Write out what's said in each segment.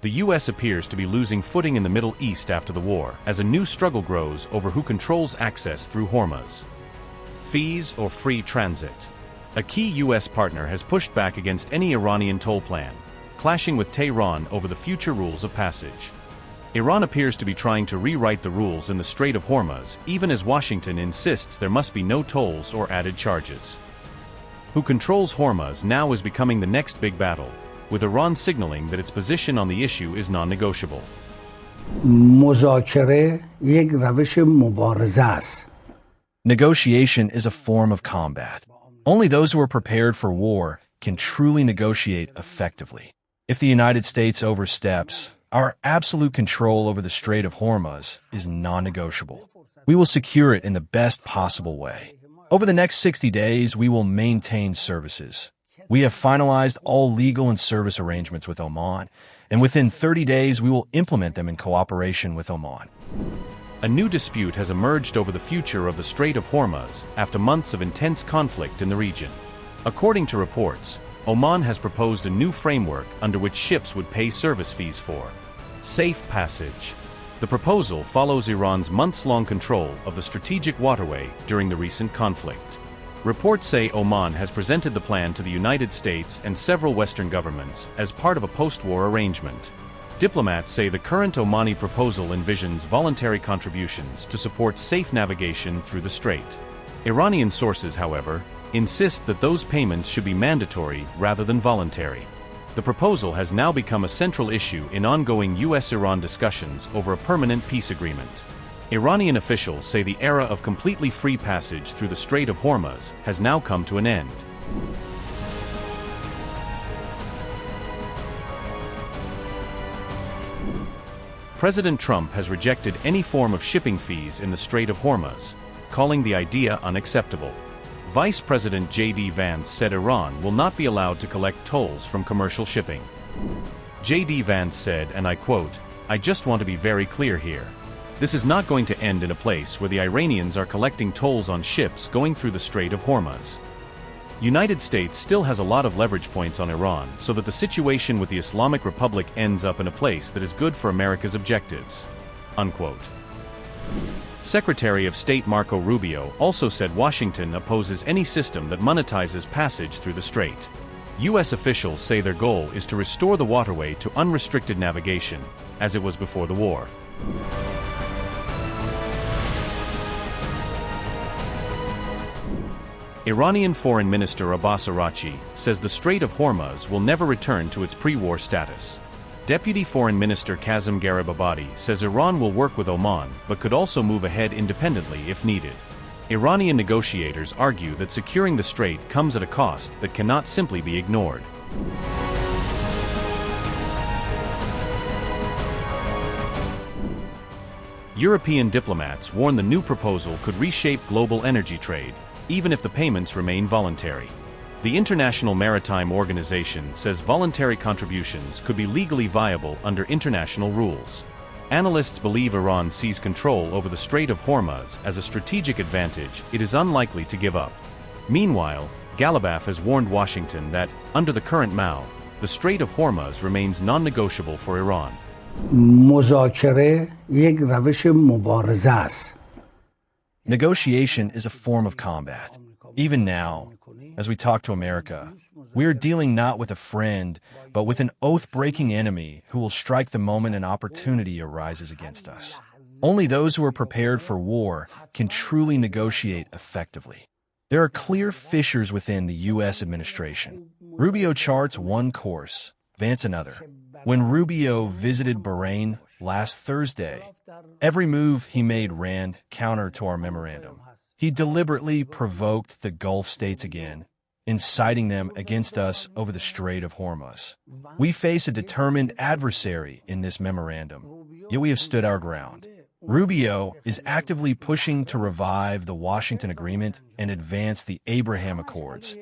The U.S. appears to be losing footing in the Middle East after the war, as a new struggle grows over who controls access through Hormuz. Fees or free transit? A key U.S. partner has pushed back against any Iranian toll plan, clashing with Tehran over the future rules of passage. Iran appears to be trying to rewrite the rules in the Strait of Hormuz, even as Washington insists there must be no tolls or added charges. Who controls Hormuz now is becoming the next big battle, with Iran signaling that its position on the issue is non-negotiable. Negotiation is a form of combat. Only those who are prepared for war can truly negotiate effectively. If the United States oversteps, our absolute control over the Strait of Hormuz is non-negotiable. We will secure it in the best possible way. Over the next 60 days, we will maintain services. We have finalized all legal and service arrangements with Oman, and within 30 days, we will implement them in cooperation with Oman. A new dispute has emerged over the future of the Strait of Hormuz after months of intense conflict in the region. According to reports, Oman has proposed a new framework under which ships would pay service fees for safe passage. The proposal follows Iran's months-long control of the strategic waterway during the recent conflict. Reports say Oman has presented the plan to the United States and several Western governments as part of a post-war arrangement. Diplomats say the current Omani proposal envisions voluntary contributions to support safe navigation through the strait. Iranian sources, however, insist that those payments should be mandatory rather than voluntary. The proposal has now become a central issue in ongoing U.S. Iran discussions over a permanent peace agreement. Iranian officials say the era of completely free passage through the Strait of Hormuz has now come to an end. President Trump has rejected any form of shipping fees in the Strait of Hormuz, calling the idea unacceptable. Vice President J.D. Vance said Iran will not be allowed to collect tolls from commercial shipping. J.D. Vance said, and I quote, "I just want to be very clear here. This is not going to end in a place where the Iranians are collecting tolls on ships going through the Strait of Hormuz." United States still has a lot of leverage points on Iran so that the situation with the Islamic Republic ends up in a place that is good for America's objectives. Unquote. Secretary of State Marco Rubio also said Washington opposes any system that monetizes passage through the strait. U.S. officials say their goal is to restore the waterway to unrestricted navigation, as it was before the war. Iranian Foreign Minister Abbas Araghchi says the Strait of Hormuz will never return to its pre-war status. Deputy Foreign Minister Kazem Garibabadi says Iran will work with Oman but could also move ahead independently if needed. Iranian negotiators argue that securing the strait comes at a cost that cannot simply be ignored. European diplomats warn the new proposal could reshape global energy trade, even if the payments remain voluntary. The International Maritime Organization says voluntary contributions could be legally viable under international rules. Analysts believe Iran sees control over the Strait of Hormuz as a strategic advantage it is unlikely to give up. Meanwhile, Galibaf has warned Washington that, under the current MAO, the Strait of Hormuz remains non-negotiable for Iran. Negotiation is a form of combat. Even now, as we talk to America, we are dealing not with a friend, but with an oath-breaking enemy who will strike the moment an opportunity arises against us. Only those who are prepared for war can truly negotiate effectively. There are clear fissures within the U.S. administration. Rubio charts one course, Vance another. When Rubio visited Bahrain last Thursday, every move he made ran counter to our memorandum. He deliberately provoked the Gulf states again, inciting them against us over the Strait of Hormuz. We face a determined adversary in this memorandum, yet we have stood our ground. Rubio is actively pushing to revive the Washington Agreement and advance the Abraham Accords,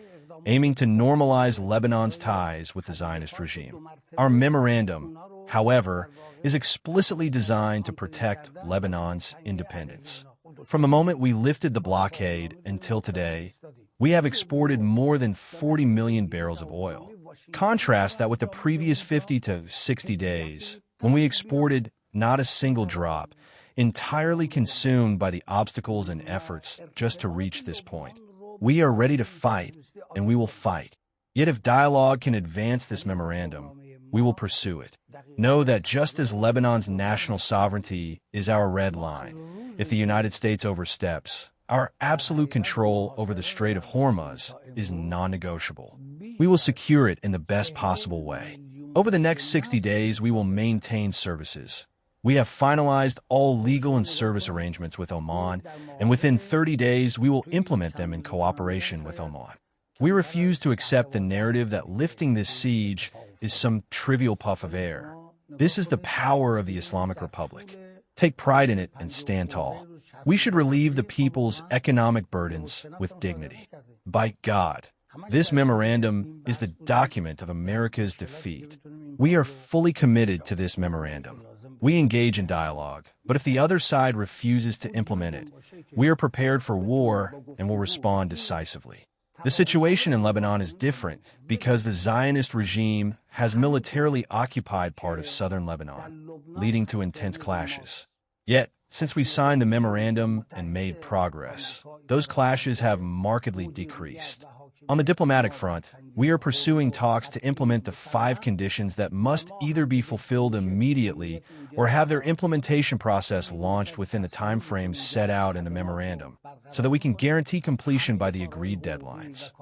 aiming to normalize Lebanon's ties with the Zionist regime. Our memorandum, however, is explicitly designed to protect Lebanon's independence. From the moment we lifted the blockade until today, we have exported more than 40 million barrels of oil. Contrast that with the previous 50 to 60 days, when we exported not a single drop, entirely consumed by the obstacles and efforts just to reach this point. We are ready to fight, and we will fight. Yet if dialogue can advance this memorandum, we will pursue it. Know that just as Lebanon's national sovereignty is our red line, if the United States oversteps, our absolute control over the Strait of Hormuz is non-negotiable. We will secure it in the best possible way. Over the next 60 days, we will maintain services. We have finalized all legal and service arrangements with Oman, and within 30 days, we will implement them in cooperation with Oman. We refuse to accept the narrative that lifting this siege is some trivial puff of air. This is the power of the Islamic Republic. Take pride in it and stand tall. We should relieve the people's economic burdens with dignity. By God, this memorandum is the document of America's defeat. We are fully committed to this memorandum. We engage in dialogue, but if the other side refuses to implement it, we are prepared for war and will respond decisively. The situation in Lebanon is different because the Zionist regime has militarily occupied part of southern Lebanon, leading to intense clashes. Yet, since we signed the memorandum and made progress, those clashes have markedly decreased. On the diplomatic front, we are pursuing talks to implement the 5 conditions that must either be fulfilled immediately or have their implementation process launched within the timeframes set out in the memorandum, so that we can guarantee completion by the agreed deadlines.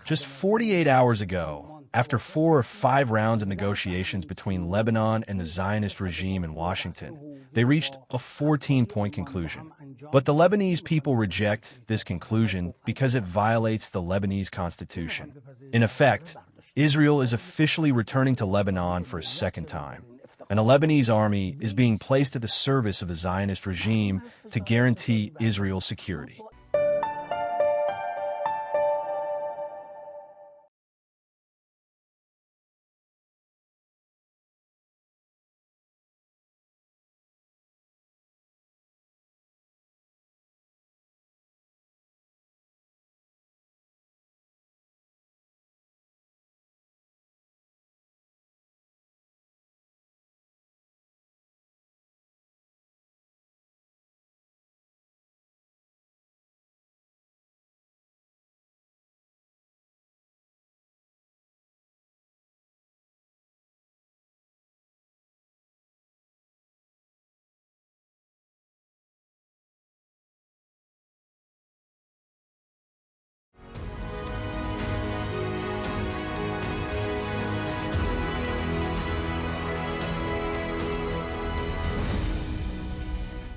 Just 48 hours ago, after 4 or 5 rounds of negotiations between Lebanon and the Zionist regime in Washington, they reached a 14-point conclusion. But the Lebanese people reject this conclusion because it violates the Lebanese constitution. In effect, Israel is officially returning to Lebanon for a second time, and a Lebanese army is being placed at the service of the Zionist regime to guarantee Israel's security.